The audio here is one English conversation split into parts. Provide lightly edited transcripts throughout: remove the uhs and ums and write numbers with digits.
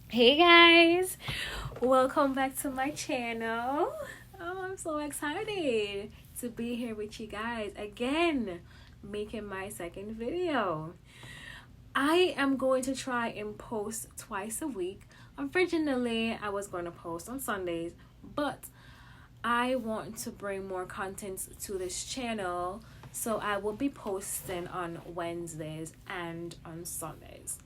Hey guys, welcome back to my channel. I'm so excited to be here with you guys again, making my second video. I am going to try and post twice a week. Originally, I was going to post on Sundays, but I want to bring more content to this channel, so I will be posting on Wednesdays and on Sundays.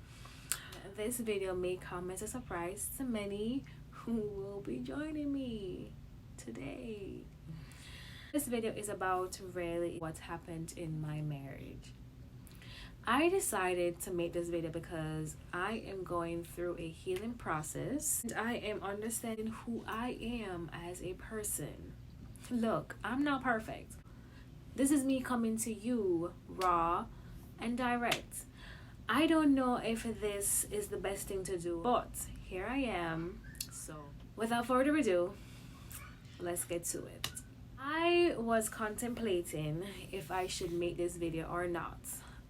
This video may come as a surprise to many who will be joining me today. This video is about really what happened in my marriage. I decided to make this video because I am going through a healing process and I am understanding who I am as a person. Look, I'm not perfect. This is me coming to you raw and direct. I don't know if this is the best thing to do, but here I am. So, without further ado, let's get to it. I was contemplating if I should make this video or not.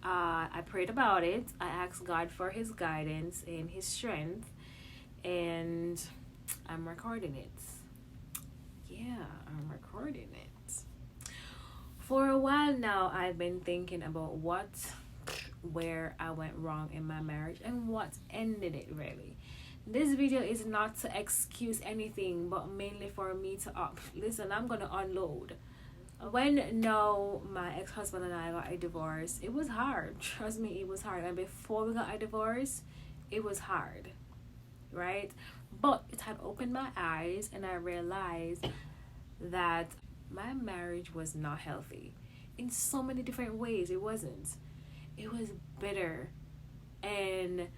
I prayed about it. I asked God for His guidance and His strength, and I'm recording it. Yeah, I'm recording it. For a while now, I've been thinking about where I went wrong in my marriage and what ended it really. This video is not to excuse anything, but mainly for me to listen, I'm gonna unload. When no, my ex-husband and I got a divorce, it was hard. Trust me, it was hard. And before we got a divorce, it was hard, right? But it had opened my eyes and I realized that my marriage was not healthy in so many different ways. It wasn't. It was bitter, and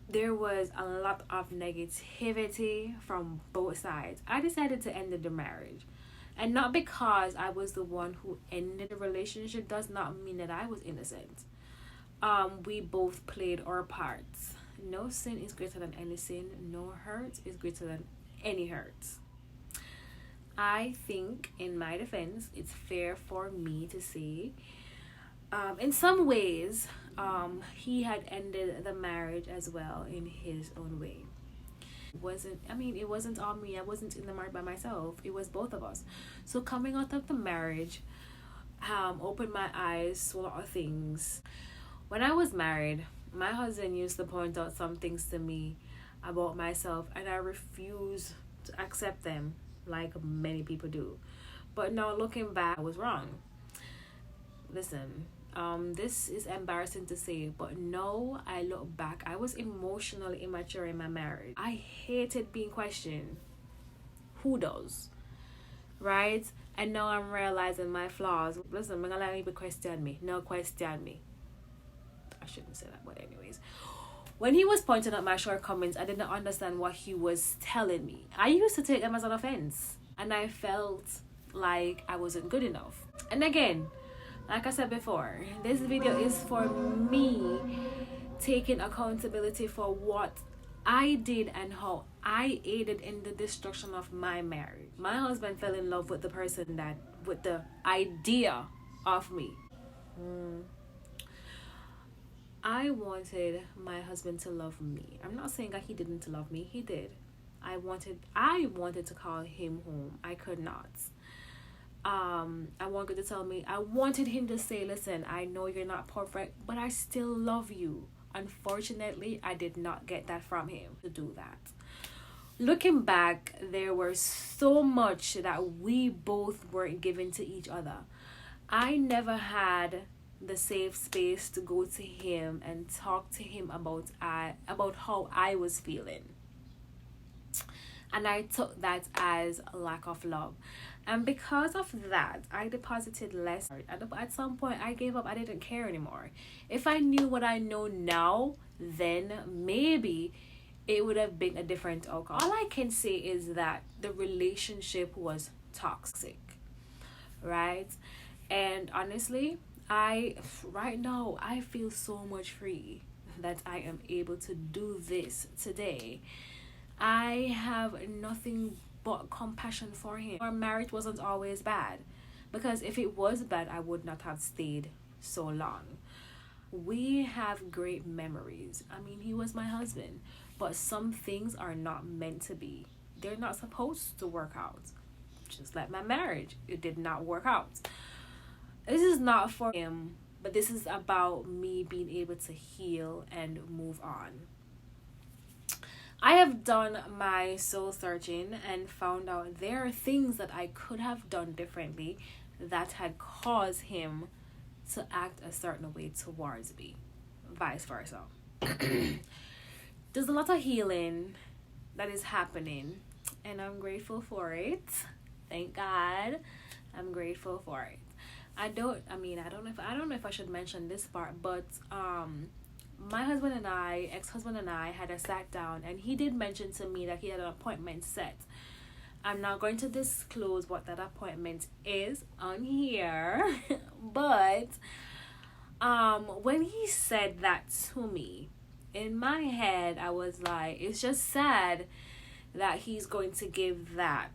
there was a lot of negativity from both sides. I decided to end the marriage, and not because I was the one who ended the relationship does not mean that I was innocent. We both played our parts. No sin is greater than any sin. No hurt is greater than any hurt. I think, in my defense, it's fair for me to say, in some ways, he had ended the marriage as well in his own way. It wasn't on me. I wasn't in the marriage by myself. It was both of us. So coming out of the marriage, opened my eyes to a lot of things. When I was married, my husband used to point out some things to me about myself, and I refused to accept them like many people do. But now looking back, I was wrong. Listen, this is embarrassing to say, but no, I look back, I was emotionally immature in my marriage. I hated being questioned. Who does? Right? And now I'm realizing my flaws. Listen, I'm gonna let people question me. No, question me. I shouldn't say that, but anyways. When he was pointing out my shortcomings, I didn't understand what he was telling me. I used to take them as an offense, and I felt like I wasn't good enough. And again, like I said before, this video is for me taking accountability for what I did and how I aided in the destruction of my marriage. My husband fell in love with with the idea of me. I wanted my husband to love me. I'm not saying that he didn't love me. He did. I wanted to call him home. I could not. I wanted him to say, listen, I know you're not perfect, but I still love you. Unfortunately, I did not get that from him to do that. Looking back, there was so much that we both weren't giving to each other. I never had the safe space to go to him and talk to him about how I was feeling. And I took that as a lack of love. And because of that, I deposited less. At some point, I gave up. I didn't care anymore. If I knew what I know now, then maybe it would have been a different outcome. All I can say is that the relationship was toxic, right? And honestly, right now, I feel so much free that I am able to do this today. I have nothing but compassion for him. Our marriage wasn't always bad, because if it was bad, I would not have stayed so long. We have great memories. I mean, he was my husband. but some things are not meant to be. They're not supposed to work out. Just like my marriage, it did not work out. This is not for him, but this is about me being able to heal and move on. I have done my soul searching and found out there are things that I could have done differently that had caused him to act a certain way towards me, vice versa. There's a lot of healing that is happening, and I'm grateful for it. Thank God, I'm grateful for it. I don't know if I should mention this part, but my husband and I, ex-husband and I, had a sat down, and he did mention to me that he had an appointment set. I'm not going to disclose what that appointment is on here, but when he said that to me, in my head I was like, it's just sad that he's going to give that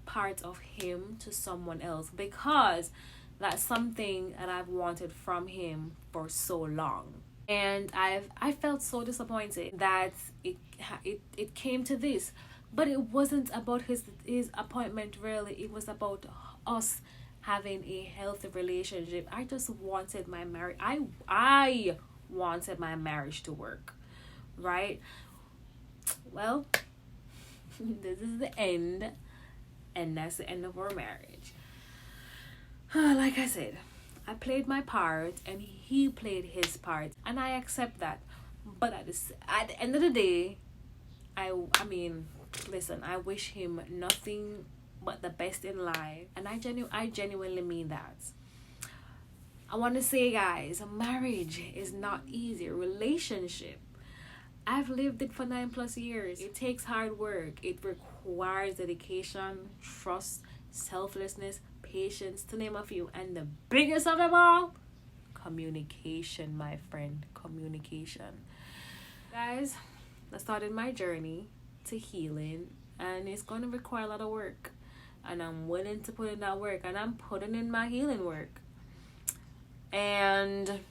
part of him to someone else, because that's something that I've wanted from him for so long. And I felt so disappointed that it came to this. But it wasn't about his appointment, really. It was about us having a healthy relationship. I just wanted my marriage. I wanted my marriage to work, right? Well, this is the end, and that's the end of our marriage. Like I said, I played my part, and he played his part, and I accept that. But at the end of the day, I mean, listen, I wish him nothing but the best in life, and I genuinely mean that. I want to say, guys, marriage is not easy. A relationship, I've lived it for 9+ years. It takes hard work. It requires dedication, trust, selflessness, patience, to name a few. And the biggest of them all, communication, my friend. Communication. Guys, I started my journey to healing, and it's going to require a lot of work, and I'm willing to put in that work, and I'm putting in my healing work. And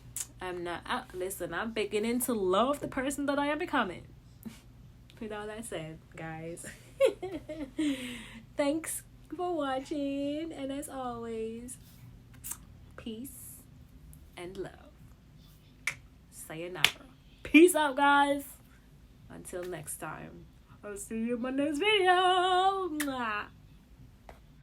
I'm beginning to love the person that I am becoming. With all that said, guys, thanks for watching, and as always, peace and love. Sayonara. Peace out, guys. Until next time, I'll see you in my next video. Mwah.